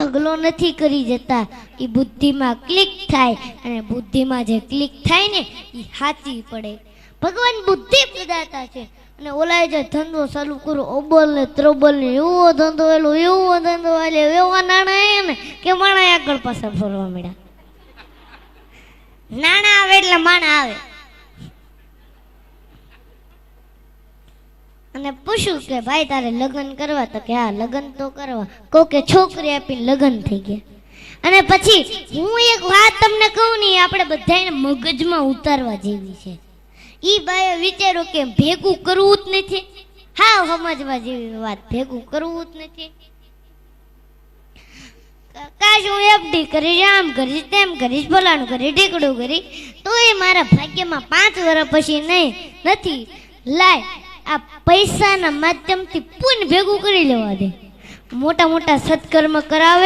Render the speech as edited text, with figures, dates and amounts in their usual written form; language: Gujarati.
ઢગલો નથી કરી જતા, એ બુદ્ધિમાં ક્લિક થાય અને બુદ્ધિમાં જે ક્લિક થાય ને એ સાચી પડે. ભગવાન બુદ્ધિ પ્રદાતા છે અને ઓલાએ જે ધંધો ચાલુ કરો અબલ ને ત્રબલ ને એવો ધંધો એવો ધંધો એવા નાણાં આવ્યા ને કે માણા આગળ પાછળ ફરવા મળ્યા. નાણાં આવે એટલે માણા આવે. અને પૂછ્યું કે ભાઈ તારે લગ્ન કરવા? તો કે હા લગ્ન તો કરવા. કહું કે છોકરી આપીને લગ્ન થઈ ગયા. અને પછી હું એક વાત તમને કહું ને, આપણે બધાને મગજમાં ઉતારવા જેવી છે. ઈ બાએ વિચારો કે ભેગું કરવું જ નથી. હા સમજવા જેવી વાત, ભેગું કરવું જ નથી. કાશ હું એફડી કરીશ, આમ કરીશ, તેમ કરીશ, ફલાણું કરીશ, ઢીકડું કરીશ, તો એ મારા ભાગ્યમાં 5 વર્ષ પછી નથી. લાય આ પૈસાના માધ્યમથી પૂન ભેગું કરી લેવા દે. મોટા મોટા સત્કર્મ કરાવે.